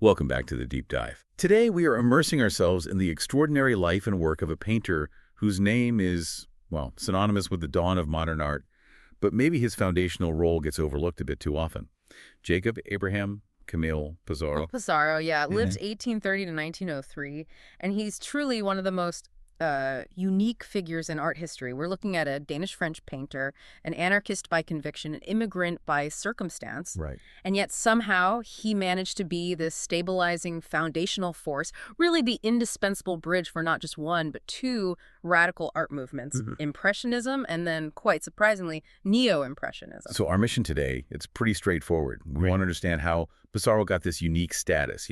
Welcome back to the Deep Dive. Today we are immersing ourselves in the extraordinary life and work of a painter whose name is, well, synonymous with the dawn of modern art, but maybe his foundational role gets overlooked a bit too often. Jacob Abraham Camille Pissarro. Pissarro, yeah, lived 1830 to 1903, and he's truly one of the most unique figures in art history. We're looking at a Danish-French painter, an anarchist by conviction, an immigrant by circumstance, Right. and yet somehow he managed to be this stabilizing foundational force, really the indispensable bridge for not just one, but two radical art movements, Impressionism and then, quite surprisingly, Neo-Impressionism. So our mission today, it's pretty straightforward. We want to understand how Pissarro got this unique status,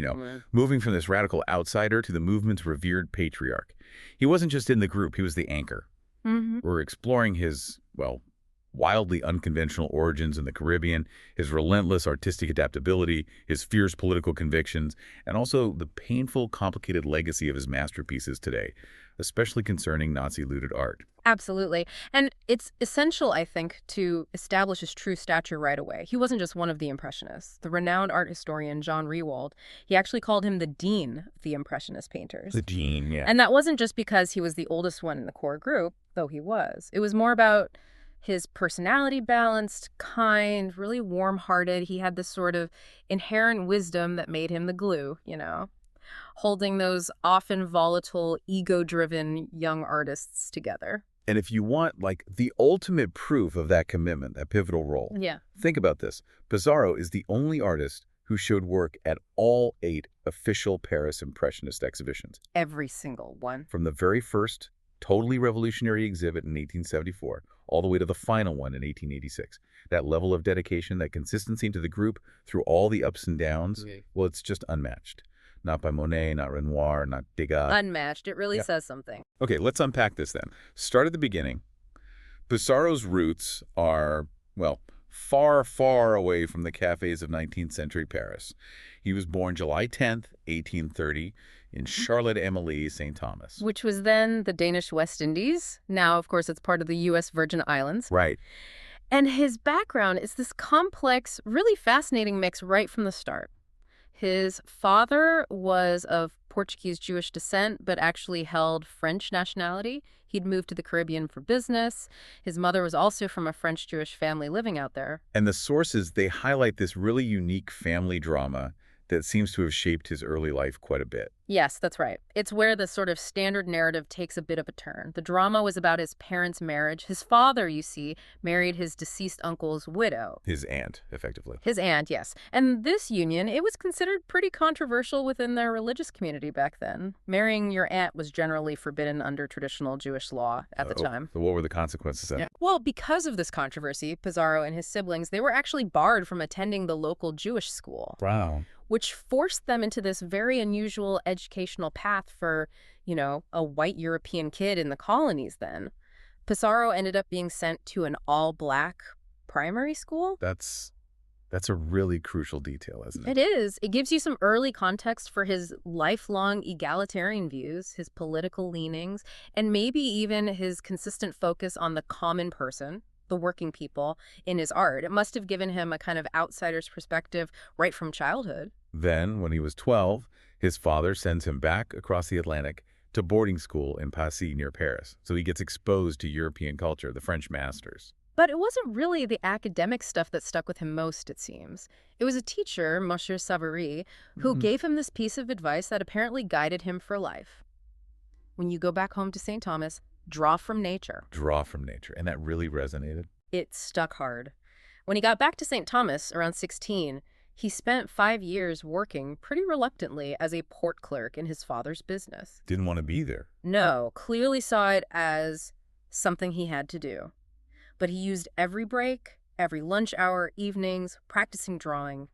moving from this radical outsider to the movement's revered patriarch. He wasn't just in the group, he was the anchor. We're exploring his, well, wildly unconventional origins in the Caribbean, his relentless artistic adaptability, his fierce political convictions, and also the painful, complicated legacy of his masterpieces today, especially concerning Nazi-looted art. Absolutely. And it's essential, I think, to establish his true stature right away. He wasn't just one of the Impressionists. The renowned art historian John Rewald, he actually called him the dean of the Impressionist painters. The dean, yeah. And that wasn't just because he was the oldest one in the core group, though he was. It was more about his personality, balanced, kind, really warm-hearted. He had this sort of inherent wisdom that made him the glue, holding those often volatile, ego-driven young artists together. And if you want, like, the ultimate proof of that commitment, that pivotal role, think about this. Pissarro is the only artist who showed work at all 8 official Paris Impressionist exhibitions. Every single one. From the very first totally revolutionary exhibit in 1874, all the way to the final one in 1886. That level of dedication, that consistency to the group through all the ups and downs, well, it's just unmatched. Not by Monet, not Renoir, not Degas. Unmatched. It really says something. Okay, let's unpack this then. Start at the beginning. Pissarro's roots are, well, far, far away from the cafes of 19th century Paris. He was born July 10th, 1830, in Charlotte-Amalie, St. Thomas. Which was then the Danish West Indies. Now, of course, it's part of the U.S. Virgin Islands. Right. And his background is this complex, really fascinating mix right from the start. His father was of Portuguese Jewish descent, but actually held French nationality. He'd moved to the Caribbean for business. His mother was also from a French Jewish family living out there. And the sources, they highlight this really unique family drama that seems to have shaped his early life quite a bit. Yes, that's right. It's where the sort of standard narrative takes a bit of a turn. The drama was about his parents' marriage. His father, you see, married his deceased uncle's widow. His aunt, effectively. His aunt, yes. And this union, it was considered pretty controversial within their religious community back then. Marrying your aunt was generally forbidden under traditional Jewish law at the time. So what were the consequences then? Well, because of this controversy, Pissarro and his siblings, they were actually barred from attending the local Jewish school. Wow. Which forced them into this very unusual educational path for, a white European kid in the colonies then. Pissarro ended up being sent to an all-black primary school. That's a really crucial detail, isn't it? It is. It gives you some early context for his lifelong egalitarian views, his political leanings, and maybe even his consistent focus on the common person, the working people, in his art. It must have given him a kind of outsider's perspective right from childhood. Then, when he was 12, his father sends him back across the Atlantic to boarding school in Passy near Paris. So he gets exposed to European culture, the French masters. But it wasn't really the academic stuff that stuck with him most, it seems. It was a teacher, Monsieur Savary, who gave him this piece of advice that apparently guided him for life. When you go back home to St. Thomas, draw from nature. Draw from nature. And that really resonated. It stuck hard. When he got back to St. Thomas around 16, he spent 5 years working pretty reluctantly as a port clerk in his father's business. Didn't want to be there. No, clearly saw it as something he had to do. But he used every break, every lunch hour, evenings, practicing drawing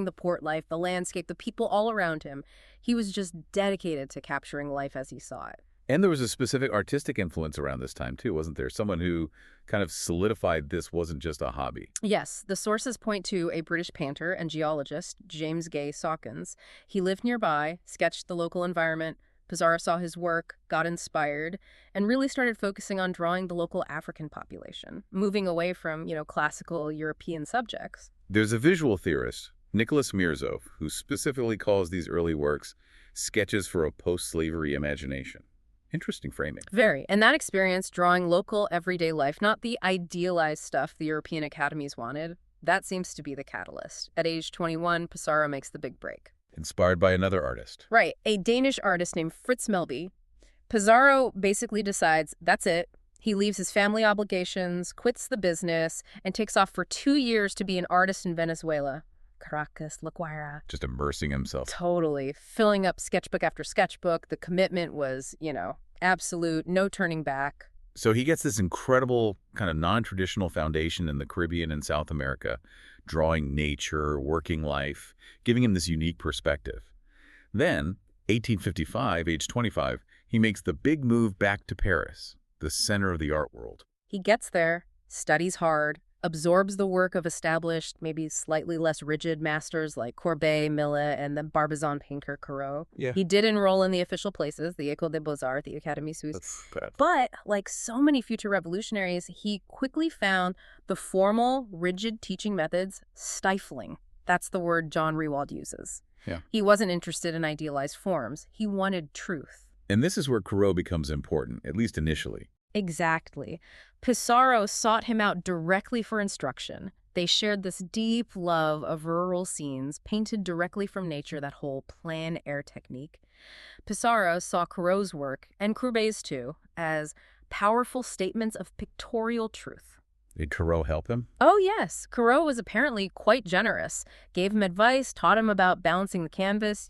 the port life, the landscape, the people all around him. He was just dedicated to capturing life as he saw it. And there was a specific artistic influence around this time, too, wasn't there? Someone who kind of solidified this wasn't just a hobby. Yes, the sources point to a British painter and geologist, James Gay Sawkins. He lived nearby, sketched the local environment. Pissarro saw his work, got inspired, and really started focusing on drawing the local African population, moving away from, classical European subjects. There's a visual theorist, Nicholas Mirzov, who specifically calls these early works sketches for a post-slavery imagination. Interesting framing. Very. And that experience, drawing local, everyday life, not the idealized stuff the European academies wanted, that seems to be the catalyst. At age 21, Pissarro makes the big break. Inspired by another artist. Right. A Danish artist named Fritz Melby. Pissarro basically decides that's it. He leaves his family obligations, quits the business, and takes off for 2 years to be an artist in Venezuela. Caracas, La Guaira. Just immersing himself. Totally. Filling up sketchbook after sketchbook. The commitment was, absolute, no turning back. So he gets this incredible kind of non-traditional foundation in the Caribbean and South America, drawing nature, working life, giving him this unique perspective. Then, 1855, age 25, he makes the big move back to Paris, the center of the art world. He gets there, studies hard, absorbs the work of established, maybe slightly less rigid masters like Courbet, Millet, and the Barbizon painter Corot. Yeah. He did enroll in the official places, the École des Beaux-Arts, the Académie Suisse. But, like so many future revolutionaries, he quickly found the formal, rigid teaching methods stifling. That's the word John Rewald uses. Yeah. He wasn't interested in idealized forms. He wanted truth. And this is where Corot becomes important, at least initially. Exactly. Pissarro sought him out directly for instruction. They shared this deep love of rural scenes painted directly from nature, that whole plein air technique. Pissarro saw Corot's work, and Courbet's too, as powerful statements of pictorial truth. Did Corot help him? Oh, yes. Corot was apparently quite generous. Gave him advice, taught him about balancing the canvas,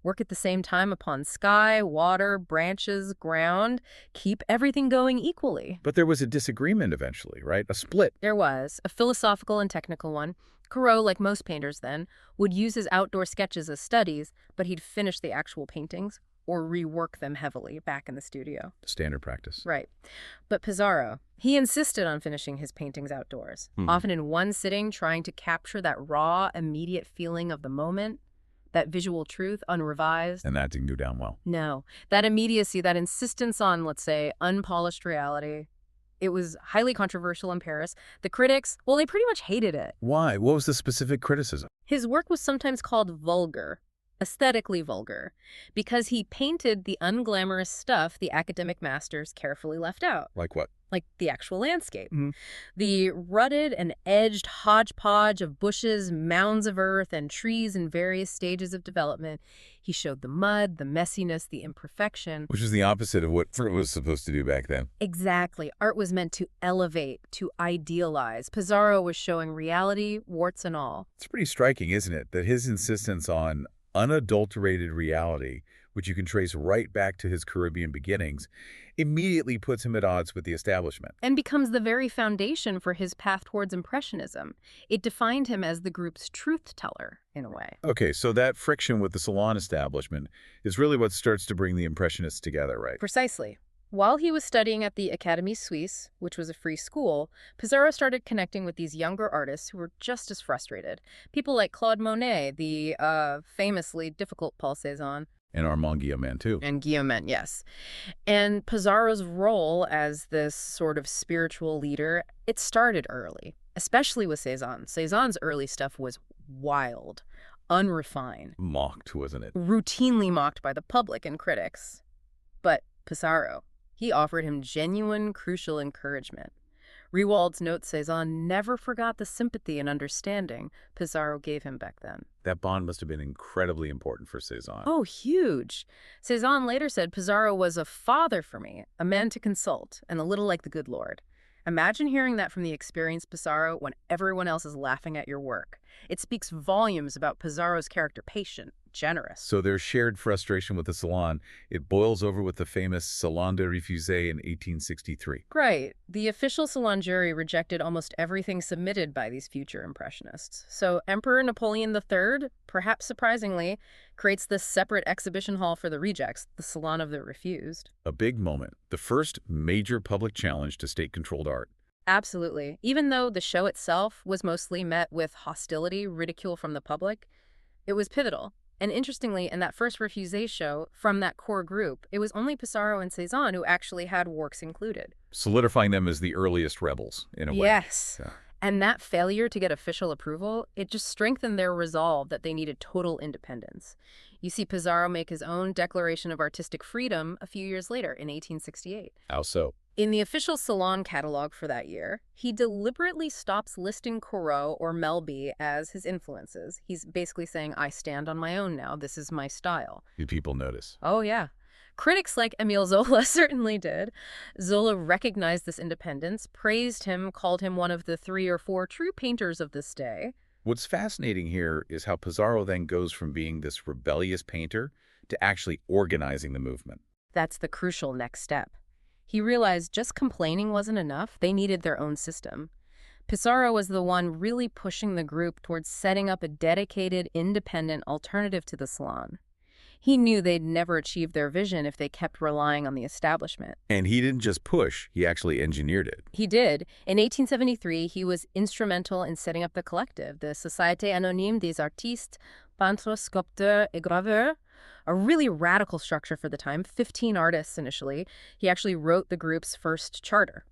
work at the same time upon sky, water, branches, ground, keep everything going equally. But there was a disagreement eventually, right? A split. There was, a philosophical and technical one. Corot, like most painters then, would use his outdoor sketches as studies, but he'd finish the actual paintings or rework them heavily back in the studio. Standard practice. Right. But Pissarro, he insisted on finishing his paintings outdoors, often in one sitting, trying to capture that raw, immediate feeling of the moment. That visual truth, unrevised. And that didn't go down well. No. That immediacy, that insistence on, let's say, unpolished reality, it was highly controversial in Paris. The critics, well, they pretty much hated it. Why? What was the specific criticism? His work was sometimes called vulgar, aesthetically vulgar, because he painted the unglamorous stuff the academic masters carefully left out. Like what? Like the actual landscape. The rutted and edged hodgepodge of bushes, mounds of earth, and trees in various stages of development. He showed the mud, the messiness, the imperfection. Which is the opposite of what art was supposed to do back then. Exactly. Art was meant to elevate, to idealize. Pissarro was showing reality, warts and all. It's pretty striking, isn't it, that his insistence on unadulterated reality, which you can trace right back to his Caribbean beginnings, immediately puts him at odds with the establishment. And becomes the very foundation for his path towards Impressionism. It defined him as the group's truth teller, in a way. Okay, so that friction with the salon establishment is really what starts to bring the Impressionists together, right? Precisely. While he was studying at the Académie Suisse, which was a free school, Pissarro started connecting with these younger artists who were just as frustrated. People like Claude Monet, the famously difficult Paul Cézanne. And Armand Guillaumin, too. And Guillaumin, yes. And Pissarro's role as this sort of spiritual leader, it started early, especially with Cézanne. Cézanne's early stuff was wild, unrefined. Mocked, wasn't it? Routinely mocked by the public and critics. But Pissarro, he offered him genuine, crucial encouragement. Rewald's notes Cézanne never forgot the sympathy and understanding Pissarro gave him back then. That bond must have been incredibly important for Cézanne. Oh, huge. Cézanne later said Pissarro was a father for me, a man to consult, and a little like the good Lord. Imagine hearing that from the experienced Pissarro when everyone else is laughing at your work. It speaks volumes about Pissarro's character, patient, generous. So their shared frustration with the salon, it boils over with the famous Salon de Refusé in 1863. Right. The official salon jury rejected almost everything submitted by these future Impressionists. So Emperor Napoleon III, perhaps surprisingly, creates this separate exhibition hall for the rejects, the Salon of the Refused. A big moment. The first major public challenge to state-controlled art. Absolutely. Even though the show itself was mostly met with hostility, ridicule from the public, it was pivotal. And interestingly, in that first Refusé show, from that core group, it was only Pissarro and Cézanne who actually had works included. Solidifying them as the earliest rebels, in a way. Yes. Yeah. And that failure to get official approval, it just strengthened their resolve that they needed total independence. You see Pissarro make his own Declaration of Artistic Freedom a few years later, in 1868. How so? In the official Salon catalog for that year, he deliberately stops listing Corot or Melby as his influences. He's basically saying, I stand on my own now. This is my style. Did people notice? Oh, yeah. Critics like Émile Zola certainly did. Zola recognized this independence, praised him, called him one of the 3 or 4 true painters of this day. What's fascinating here is how Pissarro then goes from being this rebellious painter to actually organizing the movement. That's the crucial next step. He realized just complaining wasn't enough. They needed their own system. Pissarro was the one really pushing the group towards setting up a dedicated, independent alternative to the Salon. He knew they'd never achieve their vision if they kept relying on the establishment. And he didn't just push, he actually engineered it. He did. In 1873, he was instrumental in setting up the collective, the Société Anonyme des Artistes, Peintres, Sculpteurs et Graveurs, a really radical structure for the time, 15 artists initially. He actually wrote the group's first charter.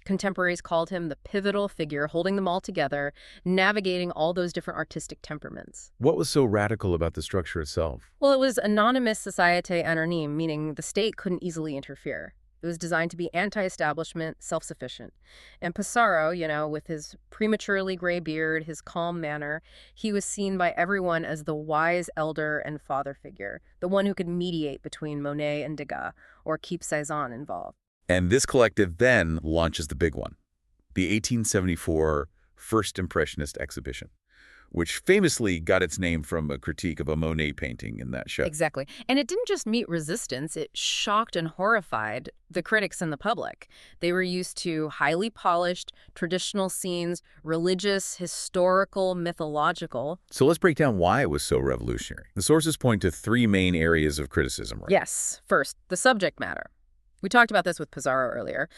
Contemporaries called him the pivotal figure, holding them all together, navigating all those different artistic temperaments. What was so radical about the structure itself? Well, it was anonymous Société Anonyme, meaning the state couldn't easily interfere. It was designed to be anti-establishment, self-sufficient. And Pissarro, with his prematurely gray beard, his calm manner, he was seen by everyone as the wise elder and father figure, the one who could mediate between Monet and Degas, or keep Cézanne involved. And this collective then launches the big one, the 1874 First Impressionist exhibition, which famously got its name from a critique of a Monet painting in that show. Exactly. And it didn't just meet resistance, it shocked and horrified the critics and the public. They were used to highly polished, traditional scenes, religious, historical, mythological. So let's break down why it was so revolutionary. The sources point to 3 main areas of criticism, right? Yes. First, the subject matter. We talked about this with Pissarro earlier,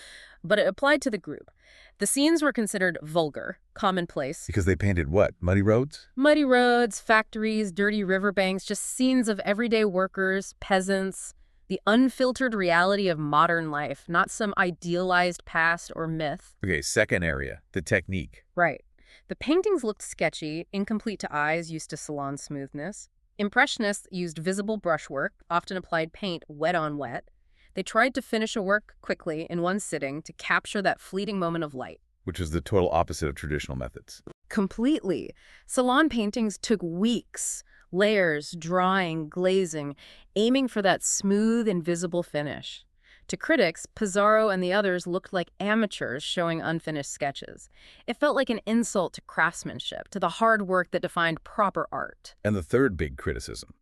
but it applied to the group. The scenes were considered vulgar, commonplace. Because they painted what? Muddy roads? Muddy roads, factories, dirty riverbanks, just scenes of everyday workers, peasants, the unfiltered reality of modern life, not some idealized past or myth. Okay, second area, the technique. Right. The paintings looked sketchy, incomplete to eyes used to salon smoothness. Impressionists used visible brushwork, often applied paint wet on wet. They tried to finish a work quickly in one sitting to capture that fleeting moment of light. Which is the total opposite of traditional methods. Completely. Salon paintings took weeks, layers, drying, glazing, aiming for that smooth, invisible finish. To critics, Pissarro and the others looked like amateurs showing unfinished sketches. It felt like an insult to craftsmanship, to the hard work that defined proper art. And the third big criticism,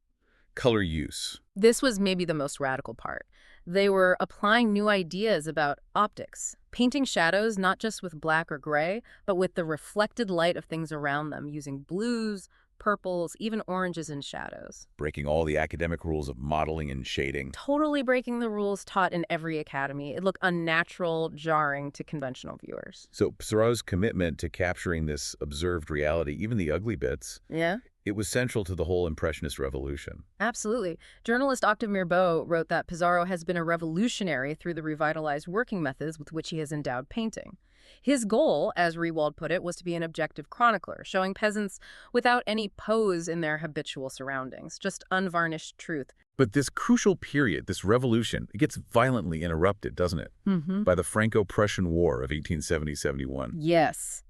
color use. This was maybe the most radical part. They were applying new ideas about optics, painting shadows not just with black or gray, but with the reflected light of things around them, using blues, purples, even oranges in shadows. Breaking all the academic rules of modeling and shading. Totally breaking the rules taught in every academy. It looked unnatural, jarring to conventional viewers. So Pissarro's commitment to capturing this observed reality, even the ugly bits, Yeah? it was central to the whole Impressionist revolution. Absolutely. Journalist Octave Mirbeau wrote that Pissarro has been a revolutionary through the revitalized working methods with which he has endowed painting. His goal, as Rewald put it, was to be an objective chronicler, showing peasants without any pose in their habitual surroundings, just unvarnished truth. But this crucial period, this revolution, it gets violently interrupted, doesn't it? By the Franco-Prussian War of 1870-71. Yes.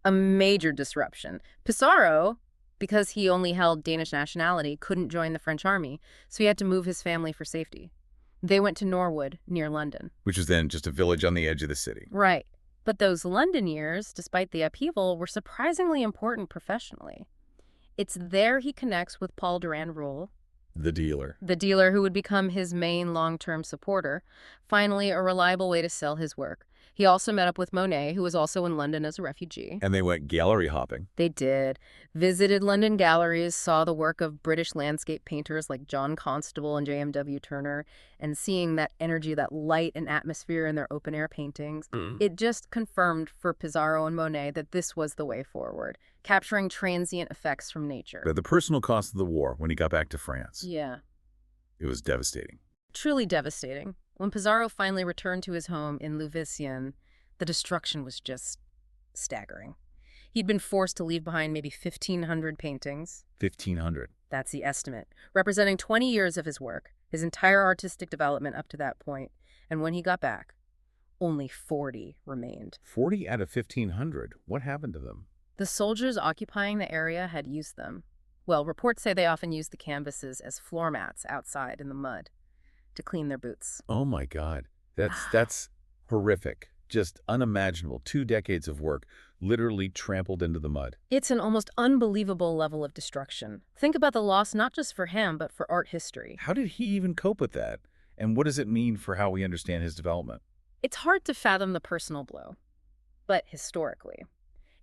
A major disruption. Pissarro, because he only held Danish nationality, couldn't join the French army, so he had to move his family for safety. They went to Norwood, near London. Which is then just a village on the edge of the city. Right. But those London years, despite the upheaval, were surprisingly important professionally. It's there he connects with Paul Durand-Ruel, The dealer who would become his main long-term supporter, finally a reliable way to sell his work. He also met up with Monet, who was also in London as a refugee. And they went gallery hopping. They did. Visited London galleries, saw the work of British landscape painters like John Constable and J.M.W. Turner, and seeing that energy, that light and atmosphere in their open-air paintings, it just confirmed for Pissarro and Monet that this was the way forward, capturing transient effects from nature. But the personal cost of the war when he got back to France. Yeah. It was devastating. Truly devastating. When Pissarro finally returned to his home in Louveciennes, the destruction was just staggering. He'd been forced to leave behind maybe 1,500 paintings. 1,500. That's the estimate, representing 20 years of his work, his entire artistic development up to that point. And when he got back, only 40 remained. 40 out of 1,500. What happened to them? The soldiers occupying the area had used them. Well, reports say they often used the canvases as floor mats outside in the mud to clean their boots. Oh my God. That's horrific. Just unimaginable. 2 decades of work literally trampled into the mud. It's an almost unbelievable level of destruction. Think about the loss not just for him, but for art history. How did he even cope with that? And what does it mean for how we understand his development? It's hard to fathom the personal blow, but historically,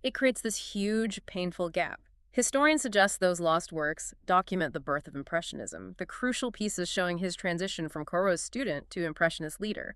it creates this huge, painful gap. Historians suggest those lost works document the birth of Impressionism, the crucial pieces showing his transition from Corot's student to Impressionist leader.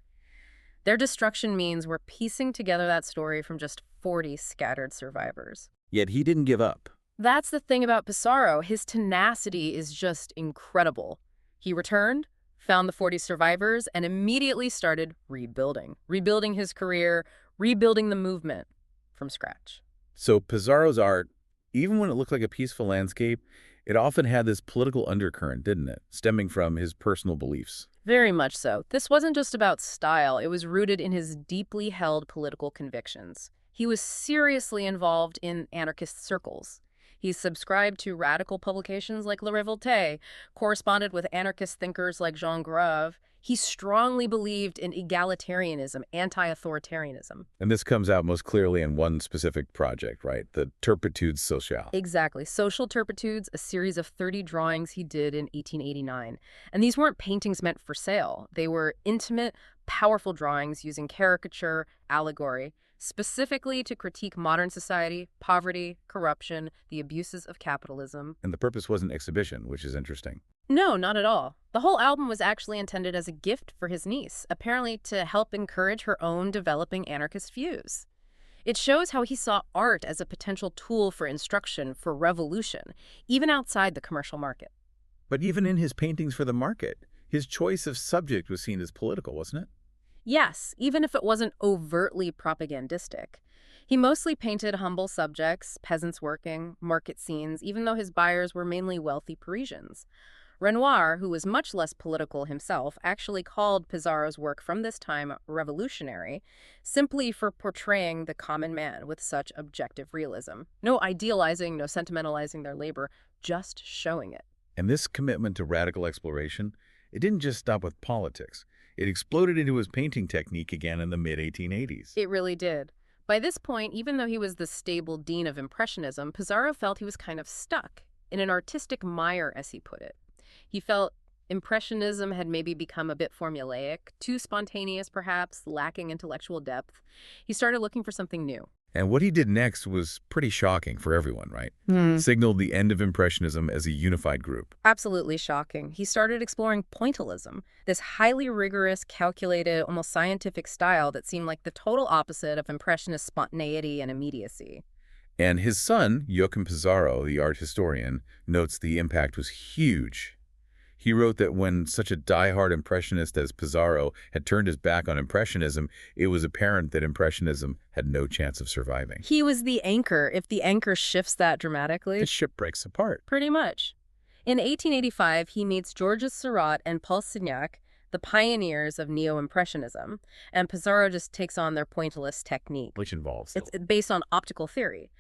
Their destruction means we're piecing together that story from just 40 scattered survivors. Yet he didn't give up. That's the thing about Pissarro. His tenacity is just incredible. He returned, found the 40 survivors, and immediately started rebuilding his career, rebuilding the movement from scratch. So Pissarro's art, even when it looked like a peaceful landscape, it often had this political undercurrent, didn't it? Stemming from his personal beliefs. Very much so. This wasn't just about style. It was rooted in his deeply held political convictions. He was seriously involved in anarchist circles. He subscribed to radical publications like La Révolte, corresponded with anarchist thinkers like Jean Grave. He strongly believed in egalitarianism, anti-authoritarianism. And this comes out most clearly in one specific project, right? The Turpitudes Sociales. Exactly. Social Turpitudes, a series of 30 drawings he did in 1889. And these weren't paintings meant for sale. They were intimate, powerful drawings using caricature, allegory, specifically to critique modern society, poverty, corruption, the abuses of capitalism. And the purpose wasn't exhibition, which is interesting. No, not at all. The whole album was actually intended as a gift for his niece, apparently to help encourage her own developing anarchist views. It shows how he saw art as a potential tool for instruction, for revolution, even outside the commercial market. But even in his paintings for the market, his choice of subject was seen as political, wasn't it? Yes, even if it wasn't overtly propagandistic. He mostly painted humble subjects, peasants working, market scenes, even though his buyers were mainly wealthy Parisians. Renoir, who was much less political himself, actually called Pissarro's work from this time revolutionary, simply for portraying the common man with such objective realism. No idealizing, no sentimentalizing their labor, just showing it. And this commitment to radical exploration, it didn't just stop with politics. It exploded into his painting technique again in the mid-1880s. It really did. By this point, even though he was the stable dean of Impressionism, Pissarro felt he was kind of stuck in an artistic mire, as he put it. He felt Impressionism had maybe become a bit formulaic, too spontaneous perhaps, lacking intellectual depth. He started looking for something new. And what he did next was pretty shocking for everyone, right? Signaled the end of Impressionism as a unified group. Absolutely shocking. He started exploring pointillism, this highly rigorous, calculated, almost scientific style that seemed like the total opposite of Impressionist spontaneity and immediacy. And his son, Joachim Pissarro, the art historian, notes the impact was huge. He wrote that when such a die-hard Impressionist as Pissarro had turned his back on Impressionism, it was apparent that Impressionism had no chance of surviving. He was the anchor. If the anchor shifts that dramatically, The ship breaks apart. pretty much. In 1885, he meets Georges Seurat and Paul Signac, the pioneers of Neo-Impressionism, and Pissarro just takes on their pointillist technique. Which involves It's based on optical theory,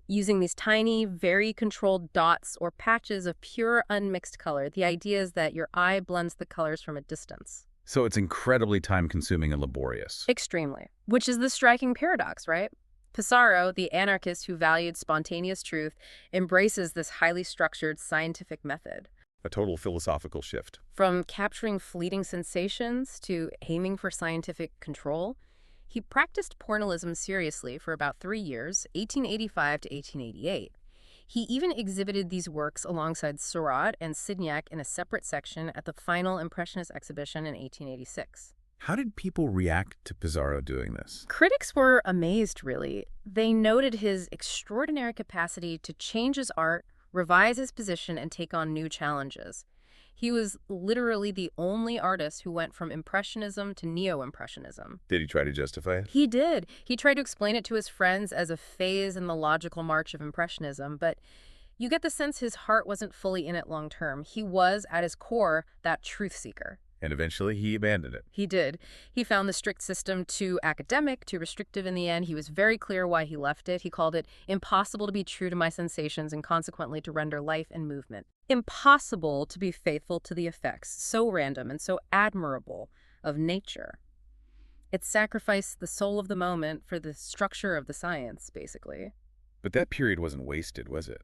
using these tiny, very controlled dots or patches of pure unmixed color. The idea is that your eye blends the colors from a distance. So it's incredibly time-consuming and laborious. Extremely. Which is the striking paradox, right? Pissarro, the anarchist who valued spontaneous truth, embraces this highly structured scientific method. A total philosophical shift. From capturing fleeting sensations to aiming for scientific control, he practiced pointillism seriously for about 3 years, 1885 to 1888. He even exhibited these works alongside Seurat and Signac in a separate section at the final Impressionist exhibition in 1886. How did people react to Pissarro doing this? Critics were amazed, really. They noted his extraordinary capacity to change his art, revise his position, and take on new challenges. He was literally the only artist who went from Impressionism to Neo-Impressionism. Did he try to justify it? He did. He tried to explain it to his friends as a phase in the logical march of Impressionism, but you get the sense his heart wasn't fully in it long term. He was, at his core, that truth seeker. And eventually he abandoned it. He did. He found the strict system too academic, too restrictive in the end. He was very clear why he left it. He called it impossible to be true to my sensations and consequently to render life and movement. Impossible to be faithful to the effects, so random and so admirable, of nature. It sacrificed the soul of the moment for the structure of the science, basically. But that period wasn't wasted, was it?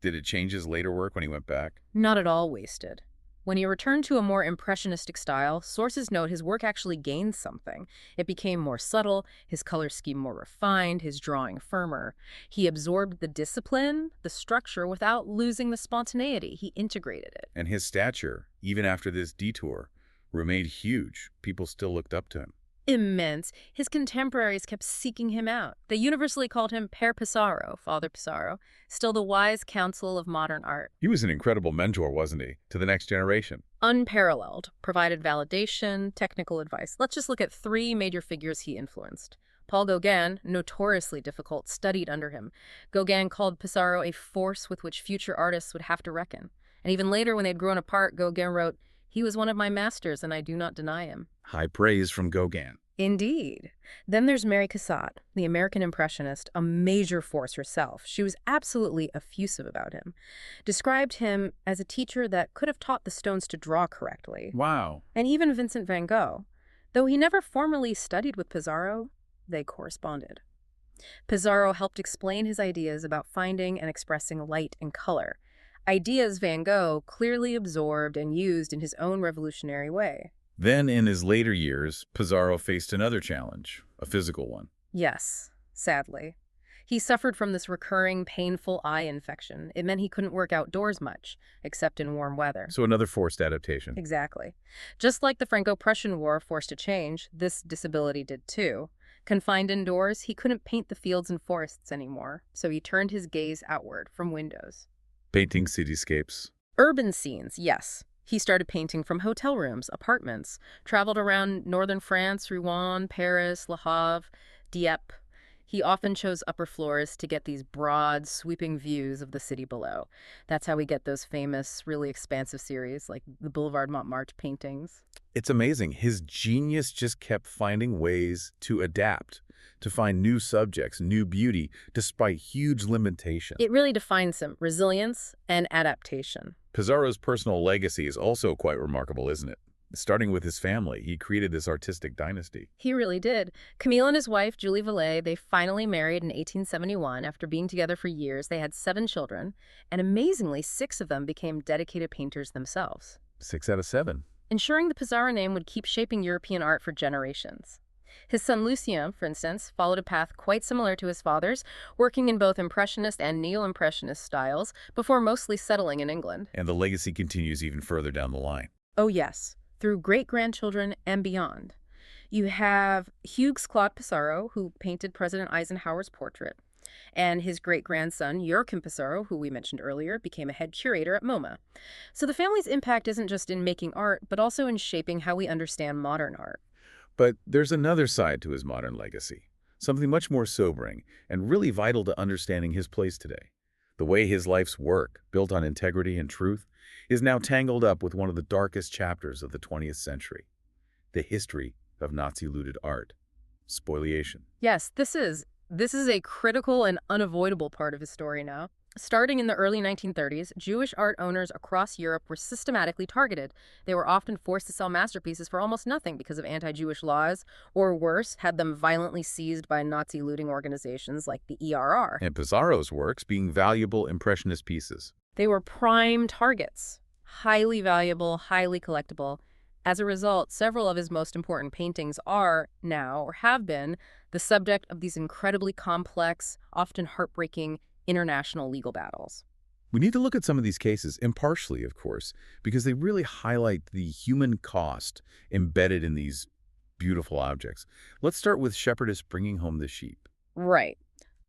Did it change his later work when he went back? Not at all wasted. When he returned to a more impressionistic style, sources note his work actually gained something. It became more subtle, his color scheme more refined, his drawing firmer. He absorbed the discipline, the structure, without losing the spontaneity. He integrated it. And his stature, even after this detour, remained huge. People still looked up to him. Immense. His contemporaries kept seeking him out. They universally called him Père Pissarro, Father Pissarro, still the wise counsel of modern art. He was an incredible mentor, wasn't he, to the next generation? Unparalleled, provided validation, technical advice. Let's just look at 3 major figures he influenced. Paul Gauguin, notoriously difficult, studied under him. Gauguin called Pissarro a force with which future artists would have to reckon. And even later, when they'd grown apart, Gauguin wrote, "He was one of my masters, and I do not deny him." High praise from Gauguin. Indeed. Then there's Mary Cassatt, the American Impressionist, a major force herself. She was absolutely effusive about him. Described him as a teacher that could have taught the stones to draw correctly. Wow. And even Vincent van Gogh. Though he never formally studied with Pissarro, they corresponded. Pissarro helped explain his ideas about finding and expressing light and color. Ideas Van Gogh clearly absorbed and used in his own revolutionary way. Then, in his later years, Pissarro faced another challenge, a physical one. Yes, sadly. He suffered from this recurring, painful eye infection. It meant he couldn't work outdoors much, except in warm weather. So another forced adaptation. Exactly. Just like the Franco-Prussian War forced a change, this disability did too. Confined indoors, he couldn't paint the fields and forests anymore, so he turned his gaze outward from windows. Painting cityscapes. Urban scenes, yes. He started painting from hotel rooms, apartments, traveled around northern France, Rouen, Paris, Le Havre, Dieppe. He often chose upper floors to get these broad, sweeping views of the city below. That's how we get those famous, really expansive series like the Boulevard Montmartre paintings. It's amazing. His genius just kept finding ways to adapt, to find new subjects, new beauty, despite huge limitations. It really defines him, resilience and adaptation. Pissarro's personal legacy is also quite remarkable, isn't it? Starting with his family, he created this artistic dynasty. He really did. Camille and his wife, Julie Vallée, they finally married in 1871. After being together for years, they had 7 children, and amazingly, 6 of them became dedicated painters themselves. 6 out of 7. Ensuring the Pissarro name would keep shaping European art for generations. His son Lucien, for instance, followed a path quite similar to his father's, working in both Impressionist and Neo-Impressionist styles before mostly settling in England. And the legacy continues even further down the line. Oh yes, through great-grandchildren and beyond. You have Hugues Claude Pissarro, who painted President Eisenhower's portrait, and his great-grandson Joachim Pissarro, who we mentioned earlier, became a head curator at MoMA. So the family's impact isn't just in making art, but also in shaping how we understand modern art. But there's another side to his modern legacy, something much more sobering and really vital to understanding his place today. The way his life's work, built on integrity and truth, is now tangled up with one of the darkest chapters of the 20th century, the history of Nazi-looted art, spoliation. Yes, this is a critical and unavoidable part of his story now. Starting in the early 1930s, Jewish art owners across Europe were systematically targeted. They were often forced to sell masterpieces for almost nothing because of anti-Jewish laws, or worse, had them violently seized by Nazi looting organizations like the ERR. And Pissarro's works being valuable Impressionist pieces. They were prime targets, highly valuable, highly collectible. As a result, several of his most important paintings are now, or have been, the subject of these incredibly complex, often heartbreaking, international legal battles. We need to look at some of these cases, impartially, of course, because they really highlight the human cost embedded in these beautiful objects. Let's start with Shepherdess bringing home the sheep. Right.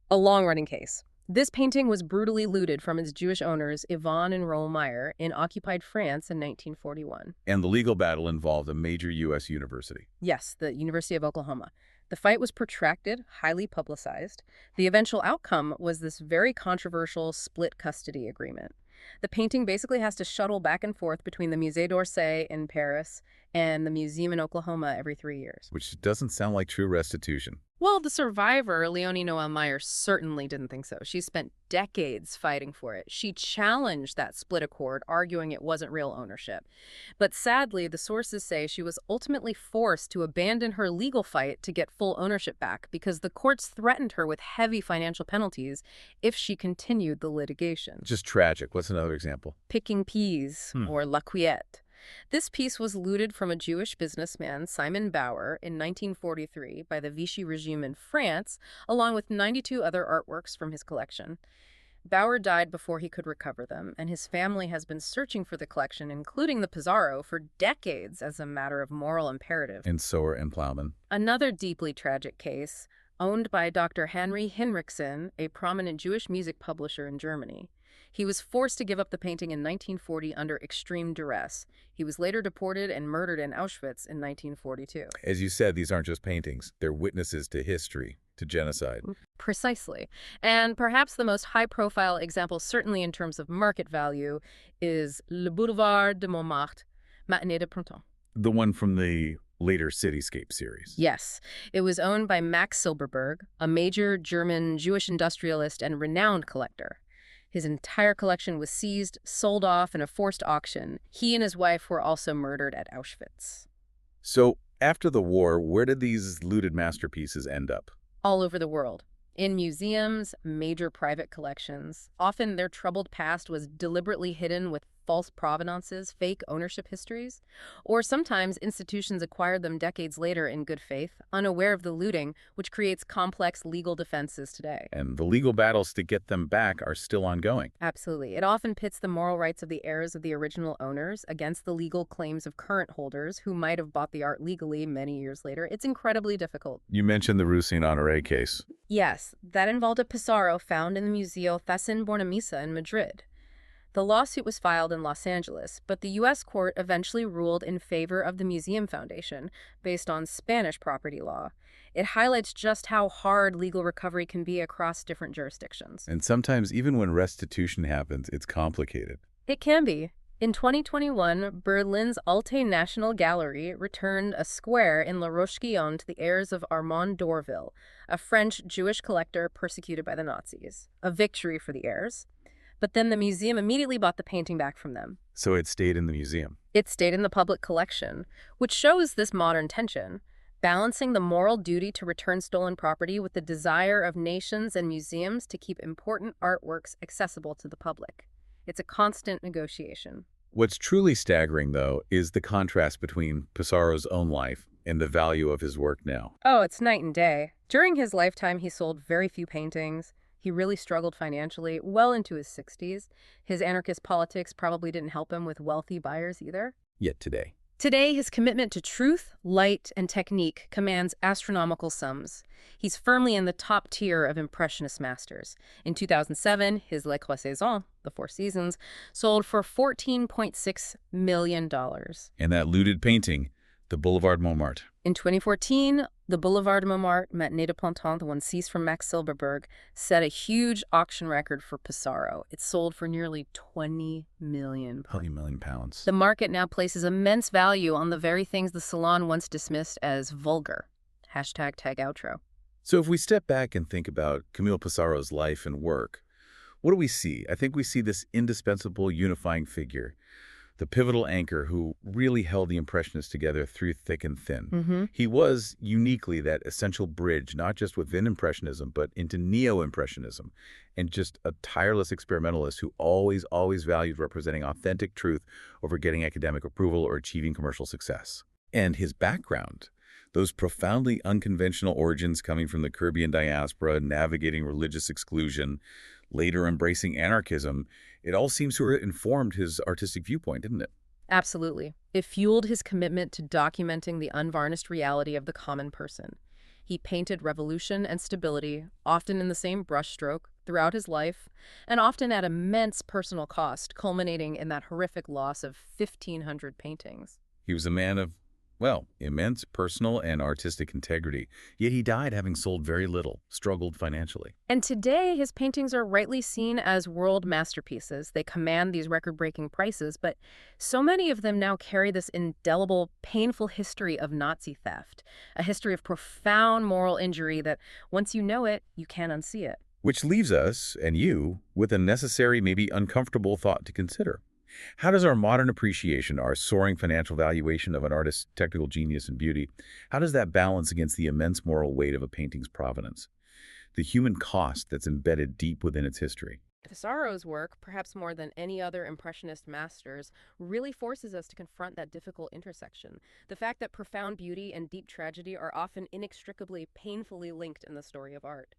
A long-running case. This painting was brutally looted from its Jewish owners, Yvonne and Roel Meyer, in occupied France in 1941. And the legal battle involved a major U.S. university. Yes, the University of Oklahoma. The fight was protracted, highly publicized. The eventual outcome was this very controversial split custody agreement. The painting basically has to shuttle back and forth between the Musée d'Orsay in Paris and the museum in Oklahoma every 3 years. Which doesn't sound like true restitution. Well, the survivor, Leonie Noel Meyer, certainly didn't think so. She spent decades fighting for it. She challenged that split accord, arguing it wasn't real ownership. But sadly, the sources say she was ultimately forced to abandon her legal fight to get full ownership back because the courts threatened her with heavy financial penalties if she continued the litigation. Just tragic. What's another example? Picking peas, or La Cuillette. This piece was looted from a Jewish businessman, Simon Bauer, in 1943 by the Vichy regime in France, along with 92 other artworks from his collection. Bauer died before he could recover them, and his family has been searching for the collection, including the Pissarro, for decades as a matter of moral imperative. And Seurat and Plowman. Another deeply tragic case, owned by Dr. Henry Hinrichsen, a prominent Jewish music publisher in Germany. He was forced to give up the painting in 1940 under extreme duress. He was later deported and murdered in Auschwitz in 1942. As you said, these aren't just paintings. They're witnesses to history, to genocide. Precisely. And perhaps the most high-profile example, certainly in terms of market value, is Le Boulevard de Montmartre, Matinée de Printemps. The one from the later Cityscape series. Yes. It was owned by Max Silberberg, a major German Jewish industrialist and renowned collector. His entire collection was seized, sold off in a forced auction. He and his wife were also murdered at Auschwitz. So, after the war, where did these looted masterpieces end up? All over the world. In museums, major private collections. Often their troubled past was deliberately hidden with false provenances, fake ownership histories. Or sometimes institutions acquired them decades later in good faith, unaware of the looting, which creates complex legal defenses today. And the legal battles to get them back are still ongoing. Absolutely. It often pits the moral rights of the heirs of the original owners against the legal claims of current holders who might have bought the art legally many years later. It's incredibly difficult. You mentioned the Russin Honoré case. Yes, that involved a Pissarro found in the Museo Thyssen-Bornemisza in Madrid. The lawsuit was filed in Los Angeles, but the U.S. court eventually ruled in favor of the Museum Foundation based on Spanish property law. It highlights just how hard legal recovery can be across different jurisdictions. And sometimes, even when restitution happens, it's complicated. It can be. In 2021, Berlin's Alte National Gallery returned a square in La Roche-Guyon to the heirs of Armand d'Orville, a French Jewish collector persecuted by the Nazis. A victory for the heirs. But then the museum immediately bought the painting back from them. So it stayed in the museum. It stayed in the public collection, which shows this modern tension, balancing the moral duty to return stolen property with the desire of nations and museums to keep important artworks accessible to the public. It's a constant negotiation. What's truly staggering, though, is the contrast between Pissarro's own life and the value of his work now. Oh, it's night and day. During his lifetime, he sold very few paintings. He really struggled financially well into his 60s. His anarchist politics probably didn't help him with wealthy buyers either. Yet today. Today, his commitment to truth, light, and technique commands astronomical sums. He's firmly in the top tier of Impressionist masters. In 2007, his Les Trois Saisons, the Four Seasons, sold for $14.6 million. And that looted painting, the Boulevard Montmartre. In 2014, the Boulevard Montmartre, Matinée de Printemps, the one seized from Max Silberberg, set a huge auction record for Pissarro. It sold for nearly 20 million pounds. 20 million pounds. The market now places immense value on the very things the salon once dismissed as vulgar. Hashtag tag outro. So if we step back and think about Camille Pissarro's life and work, what do we see? I think we see this indispensable unifying figure, the pivotal anchor who really held the Impressionists together through thick and thin. He was uniquely that essential bridge, not just within Impressionism, but into Neo-Impressionism, and just a tireless experimentalist who always valued representing authentic truth over getting academic approval or achieving commercial success. And his background, those profoundly unconventional origins coming from the Caribbean diaspora, navigating religious exclusion, later embracing anarchism, it all seems to have informed his artistic viewpoint, didn't it? Absolutely. It fueled his commitment to documenting the unvarnished reality of the common person. He painted revolution and stability, often in the same brushstroke, throughout his life, and often at immense personal cost, culminating in that horrific loss of 1,500 paintings. He was a man of, well, immense personal and artistic integrity, yet he died having sold very little, struggled financially. And today, his paintings are rightly seen as world masterpieces. They command these record-breaking prices, but so many of them now carry this indelible, painful history of Nazi theft, a history of profound moral injury that, once you know it, you can't unsee it. Which leaves us, and you, with a necessary, maybe uncomfortable thought to consider. How does our modern appreciation, our soaring financial valuation of an artist's technical genius and beauty, how does that balance against the immense moral weight of a painting's provenance? The human cost that's embedded deep within its history. Pissarro's work, perhaps more than any other Impressionist masters, really forces us to confront that difficult intersection. The fact that profound beauty and deep tragedy are often inextricably, painfully linked in the story of art.